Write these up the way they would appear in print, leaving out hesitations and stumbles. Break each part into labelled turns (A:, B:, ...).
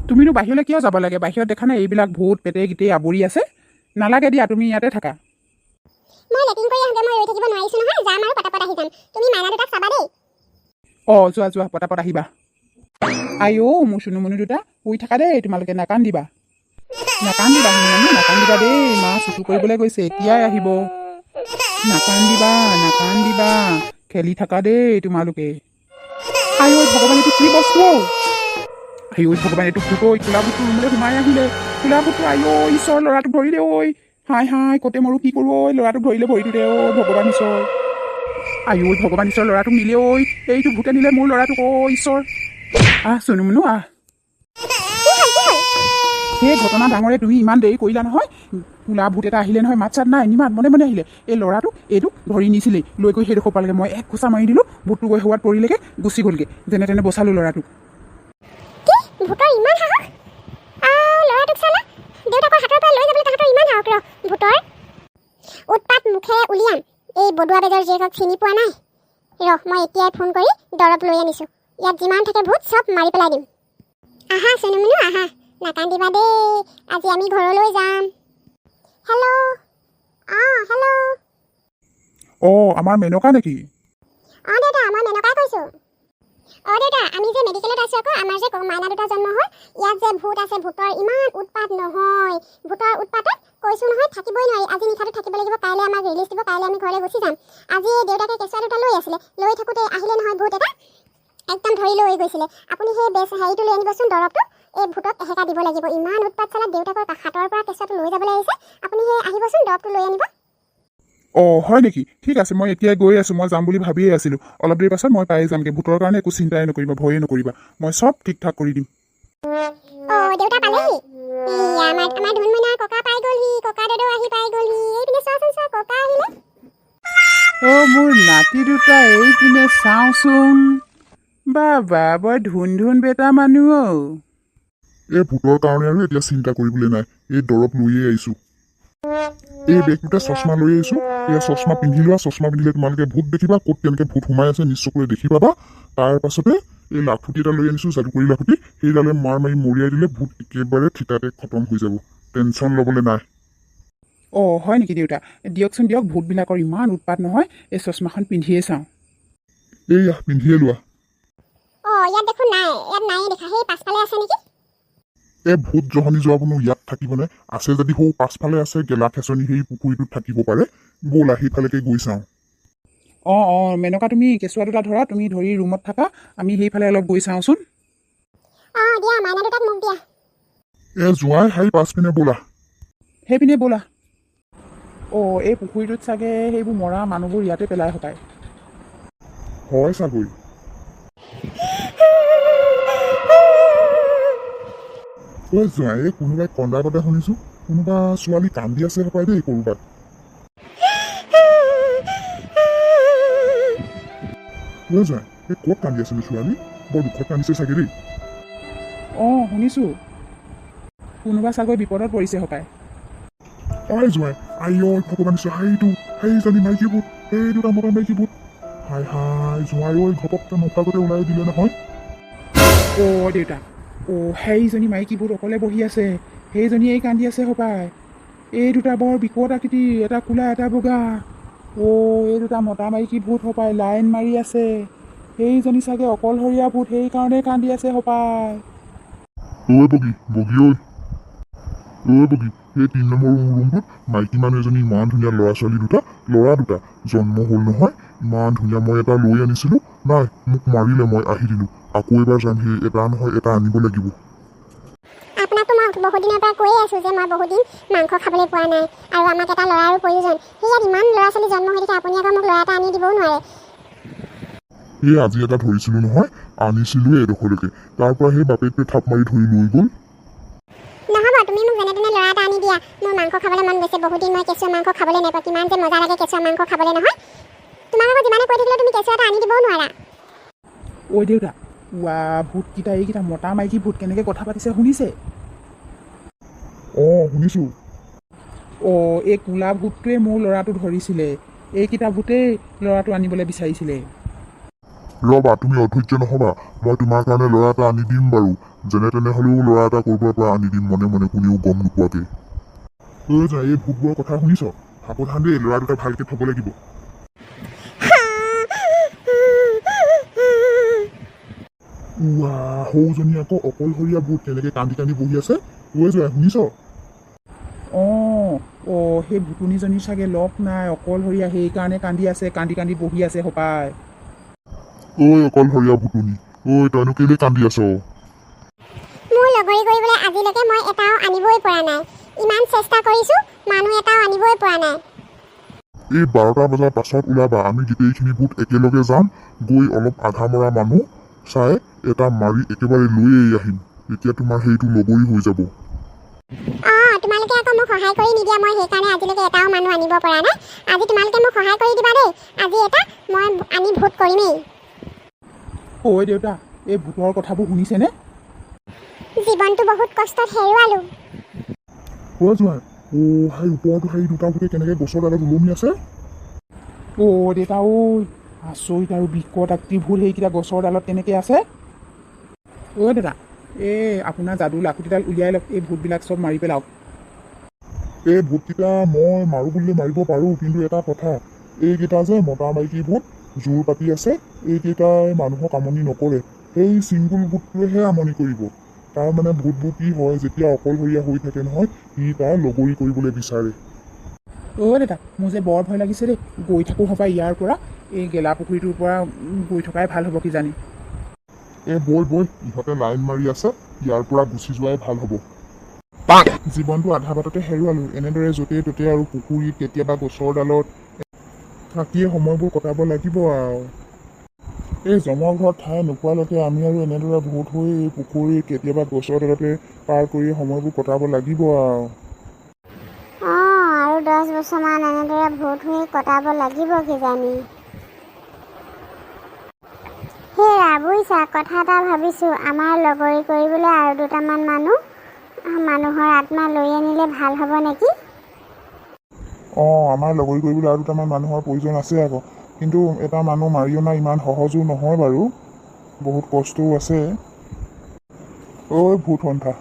A: তুমিনো বাহিৰলৈ কিয় যাব লাগে? বাহিৰত দেখা নাই এইবিলাক ভূত পেটে গিটেই আৱৰি আছে? নালাগে দিয়া, তুমি ইয়াতে থাকা। যোৱা যোৱা, পটাপট আহিবা। আইঅ মোৰ চুনু মুনু দুটা, শুই থাকা দেই, তোমালোকে নাকান্দিবা নাকান্দিবা দেই। মা চুটু কৰিবলৈ গৈছে, এতিয়াই আহিব। নাকান্দিবা, খেলি থাকা দেই তোমালোকে। আইঅ ভগৱান, এইটো কি বস্তু? আইঅ ভগৱান, এইটো ভূত ঐ, কোলা ভূতটো ৰুমলৈ সোমাই আহিলে। কোলা ভূতটো, আইঅ ঈশ্বৰ, ল'ৰাটোক ধৰিলে ঐ। হাই কতে মৰো কি কৰোঁ ঐ, ল'ৰাটোক ধৰিলে ভৰিটো দে ঐ ভগৱান ঈশ্বৰ। আইঅ ভগৱান ঈশ্বৰ, ল'ৰাটোক নিলে ঐ, এইটো ভূতে নিলে মোৰ ল'ৰাটোক ঐ ঈশ্বৰ। চুনু মুনু আহ। সেই ঘটনা ডাঙৰে, তুমি ইমান দেৰি কৰিলা নহয়। কোলা ভূত এটা আহিলে নহয়, মাত চাত নাই, ইমান মনে মনে আহিলে। এই ল'ৰাটোক এইটো ধৰি নিছিলেই, লৈ গৈ সেইডোখৰ পালেগে। মই এক খোচা মাৰি দিলোঁ, ভূতটো গৈ হোৱাত পৰিলেগে, গুচি গ'লগে। যেনে তেনে বচালোঁ ল'ৰাটোক।
B: উৎপাত মুখেৰে উলিয়াম এই বডুৱা বেজৰ জীয়েকক চিনি পোৱা নাই। মই এতিয়াই ফোন কৰি দৰৱ লৈ আনিছোঁ। ইয়াত যিমান থাকে ভূত চব মাৰি পেলাই দিম। আহা চুনু মুনু আহা, নাকান্দিবা দেই, আজি আমি ঘৰলৈ যাম। Hello', hello'.
A: আমাৰ মেনকা নেকি?
B: দেউতা, মই মেনকাই কৈছোঁ। দেউতা, আমি যে মেডিকেলত আছোঁ আকৌ, আমাৰ যে মাইনা দুটা জন্ম হ'ল। ইয়াত যে ভূত আছে, ভূতৰ ইমান উৎপাত নহয়। ভূতৰ উৎপাতত কৈছোঁ নহয়, থাকিবই নোৱাৰি। আজি নিশাটো থাকিব লাগিব, কাইলৈ আমাক ৰিলিজ দিব, কাইলৈ আমি ঘৰলৈ গুচি যাম। আজি দেউতাকে কেঁচুৱা দুটা লৈ আছিলে, লৈ থাকোঁতে আহিলে নহয় ভূত এটা, একদম ধৰি লৈ গৈছিলে। আপুনি সেই হেৰিটো লৈ আনিবচোন, দৰৱটো। এই ভূতক এহেকা দিব লাগিব, ইমান উৎপাত চলাত দেউতাকৰ হাতৰ পৰা কেঁচুৱাটো লৈ যাবলৈ আহিছে। আপুনি সেই আহিবচোন, দৰৱটো লৈ আনিব।
A: হয় নেকি? ঠিক আছে, মই এতিয়াই গৈ আছোঁ। মই যাম বুলি ভাবিয়ে আছিলোঁ। অলপ দেৰি পাছত মই পাই যামগৈ। ভূতৰ কাৰণে একো চিন্তাই নকৰিবা, ভয়ে নকৰিবা, মই চব ঠিক ঠাক কৰি দিম।
B: দেউতা পালেহি। আমাৰ ধুনমইনা ককা পাই গ'লহি, ককা দাদু আহি পাই গ'লহি। এইপিনে চোৱাচোন, চোৱা, ককা আহিলে।
A: মোৰ নাতি দুটা এইপিনে চাওঁচোন। বাবা, বৰ ধুন বেটা মানুহ।
C: এই ভূতৰ কাৰণে আৰু এতিয়া চিন্তা কৰিবলৈ নাই। এই দৰৱ লৈয়ে আহিছোঁ। এই বেগটোতে চশমা লৈ আহিছোঁ। এই চশমা পিন্ধি লোৱা, চশমা পিন্ধিলে তোমালোকে ভূত দেখিবা, ক'ত কেনেকৈ ভূত সোমাই আছে নিশ্চয়কৈ দেখি পাবা। তাৰ পাছতে এই লাখুটি এটা লৈ আনিছোঁ, যাদুকৰী লাখুটি। সেইডালে মাৰ মাৰি মৰিয়াই দিলে ভূত একেবাৰে থিতাতে খতম হৈ যাব। টেনশ্যন ল'বলৈ নাই।
A: হয় নেকি দেউতা? দিয়কচোন দিয়ক, ভূতবিলাকৰ ইমান উৎপাত নহয়। এই চশমাখন পিন্ধিয়ে চাওঁ।
C: এইয়া পিন্ধিয়ে লোৱা।
B: ইয়াত দেখোন নাই, ইয়াত নায়ে দেখা। সেই পাছফালে আছে নেকি?
C: এই ভূত জহনি যোৱাবনো ইয়াত থাকিবনে? আছে যদি সৌ পাছফালে আছে, গেলা খেচনি সেই পুখুৰীটোত থাকিব পাৰে। ব'লা সেইফালেকে গৈ চাওঁ।
A: মেনকা, তুমি কেঁচুৱা দুটা ধৰা, তুমি ধৰি ৰুমত থাকা, আমি সেইফালে অলপ গৈ চাওঁচোন।
B: দিয়া, মাইনা দুটাক মোক দিয়া।
C: যোৱাই হাই পাছপিনে ব'লা।
A: সেইপিনে ব'লা। এই পুখুৰীটোত চাগে সেইবোৰ মৰা মানুহবোৰ ইয়াতে পেলাই হপায়।
C: হয় চাগৈ। যোৱাই কোনোবাই কন্দা কটা শুনিছোঁ। কোনোবা ছোৱালী কান্দি আছে হপায় দেই ক'ৰবাত। যোৱাই ক'ত কান্দি আছিলো ছোৱালী? বৰ দুখত কান্দিছে চাগে দেই।
A: শুনিছোঁ, কোনোবা চাগৈ বিপদত পৰিছে হপায়।
C: যোৱাই ভগৱান সেইজনী মাইকী ভূত, সেই দুটা মতা মাইকী ভূত। হাই যোৱাই ঘপকতে নখাগতে ওলাই দিলে নহয়।
A: দেউতা, সেইজনী মাইকী ভূত অকলে বহি আছে, সেইজনীয়েই কান্দি আছে হপায়। এই দুটা বৰ বিকট আকৃতি, এটা কোলা এটা বগা। এই দুটা মতা মাইকী ভূত হপায়, লাইন মাৰি আছে। সেইজনী চাগে অকলশৰীয়া ভূত, সেইকাৰণে কান্দি আছে হপায়।
C: বগী সেই ৩ নম্বৰ ৰুমটোত মাইকী মানুহ এজনী, ইমান ধুনীয়া ল'ৰা দুটা জন্ম হ'ল নহয়। ইমান ধুনীয়া, মই এটা লৈ আনিছিলোঁ, নাই মোক মাৰিলে, মই আহি দিলোঁ। আকৌ এবাৰ যাম, সেই এটা নহয় এটা আনিব লাগিব।
B: আপোনাকতো মই বহুত দিনৰ পৰা কৈয়ে আছোঁ যে মই বহুত দিন মাংস খাবলৈ পোৱা নাই, আৰু আমাক এটা ল'ৰাৰো প্ৰয়োজন। ইয়াত ইমান ল'ৰা ছোৱালী জন্ম হৈ থাকে, আপুনি আকৌ মোক ল'ৰা এটা আনি দিবও নোৱাৰে।
C: আজি এটা ধৰিছিলোঁ নহয়, আনিছিলোঁ এডোখৰলৈকে, তাৰ পৰা সেই বাপেকটোৱে থাপ মাৰি ধৰি লৈ গ'ল।
B: নহ'ব, তুমি মোক যেনে তেনে ল'ৰা এটা আনি দিয়া। মোৰ মাংস খাবলৈ মন গৈছে, বহুত দিন মই কেঁচুৱা মাংস খাবলৈ নাপাওঁ। কিমান যে মজা লাগে কেঁচুৱা মাংস খাবলৈ নহয়। তোমাক আকৌ যিমানে কৈ থাকিলেও তুমি কেঁচুৱা এটা আনি দিবও নোৱাৰা।
A: দেউতা, ভূতকেইটা, এইকেইটা মতা মাইকী ভূত কেনেকৈ কথা পাতিছে শুনিছে?
C: শুনিছোঁ।
A: এই কোলা ভূতটোৱে মোৰ ল'ৰাটো ধৰিছিলে। এইকেইটা ভূতেই ল'ৰাটো আনিবলৈ বিচাৰিছিলে।
C: ৰ'বা তুমি অধৈৰ্য নহ'বা মই তোমাৰ কাৰণে ল'ৰা এটা আনি দিম বাৰু যেনে তেনে হ'লেও ল'ৰা এটা ক'ৰবাৰ পৰা আনি দিম মনে মনে কোনেও গম নোপোৱাকৈ যা এই ভূতবোৰৰ কথা শুনিছ সাৱধান দেই ল'ৰা দুটা ভালকৈ থ'ব লাগিব সৌজনী আকৌ অকলশৰীয়া ভূত তেনেকৈ কান্দি কান্দি বহি আছে যোৱা শুনিছ
A: সেই ভুতুনিজনী চাগে লগ নাই অকলশৰীয়া সেইকাৰণে কান্দি আছে কান্দি কান্দি বহি আছে সপাই
C: অকলশৰীয়া ভূতুনি তইনো কেলৈ কান্দি আছ
B: মোৰ লগৰী কৰিবলৈ আজিলৈকে মই এটাও আনিবই পৰা নাই ইমান চেষ্টা কৰিছোঁ মানুহ এটাও আনিবই পৰা নাই
C: এই 12টা বজাৰ পাছত ওলাবা আমি গোটেইখিনি ভূত একেলগে যাম গৈ অলপ আধা মৰা মানুহ চাই এটা মাৰি একেবাৰে লৈয়ে আহিম তেতিয়া তোমাৰ সেইটো লগৰী হৈ যাব
B: তোমালোকে আকৌ মোক সহায় কৰি নিদিয়া মই সেইকাৰণে আজিলৈকে এটাও মানুহ আনিব পৰা নাই আজি তোমালোকে মোক সহায় কৰি দিবা দেই আজি এটা মই আনি ভূত কৰিমেই
A: দেউতা এই ভূতৰ কথাবোৰ শুনিছেনে
B: জীৱনটো বহুত কষ্টত হেৰুৱালোঁ
C: যোৱা সেই ওপৰতো সেই দুটা ভূতে কেনেকৈ গছৰ ডালত ওলমি আছে
A: দেউতা আচৰিত আৰু বিকট আকৃতিৰ ভূত সেইকেইটা গছৰ ডালত কেনেকৈ আছে দেউতা আপোনাৰ যাদু লাখুটিডাল উলিয়াই লওক এই ভূতবিলাক চব মাৰি পেলাওক
C: এই ভূতকেইটা মই মাৰোঁ বুলিলে মাৰিব পাৰোঁ কিন্তু এটা কথা এইকেইটা যে মতা মাইকী ভূত জোৰ পাতি আছে এইকেইটাই মানুহক আমনি নকৰে সেই চিংগুল ভূতটোৱেহে আমনি কৰিব তাৰ মানে ভূতবোৰ কি হয় যেতিয়া অকলশৰীয়া হৈ থাকে নহয় সি তাৰ লগৰী কৰিবলৈ বিচাৰে
A: দেউতা মোৰ যে বৰ ভয় লাগিছে দেই গৈ থাকোঁ সপাই ইয়াৰ পৰা এই গেলা পুখুৰীটোৰ পৰা গৈ থকাই ভাল হ'ব কিজানি
C: বৈ ইহঁতে লাইন মাৰি আছে ইয়াৰ পৰা গুচি যোৱাই ভাল হ'ব জীৱনটো আধা বাটতে হেৰুৱালোঁ এনেদৰে য'তে ত'তে আৰু পুখুৰীত কেতিয়াবা গছৰ ডালত থাকিয়ে সময়বোৰ কটাব লাগিব আৰু এই জমৰ ঘৰত ঠাই নোপোৱালৈকে আমি আৰু এনেদৰে ভূত হৈ এই পুখুৰীত কেতিয়াবা গছৰ ডালতে পাৰ কৰি সময়বোৰ কটাব লাগিব
B: আৰু 10 বছৰমান এনেদৰে ভূত হৈ কটাব লাগিব কিজানি হেৰা বুজিছা কথা এটা ভাবিছোঁ আমাৰ লগৰী কৰিবলৈ আৰু দুটামান মানুহৰ আত্মা লৈ আনিলে ভাল হ'ব নেকি
C: আমাৰ লগৰী কৰিবলৈ আৰু দুটামান মানুহৰ প্ৰয়োজন আছে আকৌ কিন্তু এটা মানুহ মাৰি অনা ইমান সহজো নহয় বাৰু বহুত কষ্টও আছে ভূত সন্থা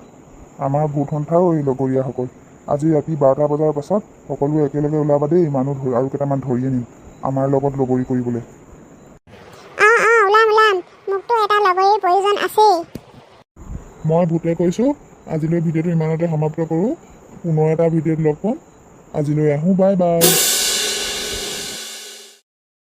C: আমাৰ ভূত সন্থাও এই লগৰীয়াসকল আজি ৰাতি 12টা বজাৰ পাছত সকলোৱে একেলগে ওলাবা দেই মানুহ আৰু কেইটামান ধৰি আনিম আমাৰ লগত লগৰী কৰিবলৈ
B: ওলাম মোকতো এটা লগৰীৰ প্ৰয়োজন আছেই
C: মই ভূতে কৈছোঁ আজিলৈ ভিডিঅ'টো ইমানতে সমাপ্ত কৰোঁ পুনৰ এটা ভিডিঅ'ত লগ পাম আজিলৈ আহোঁ বাই বাই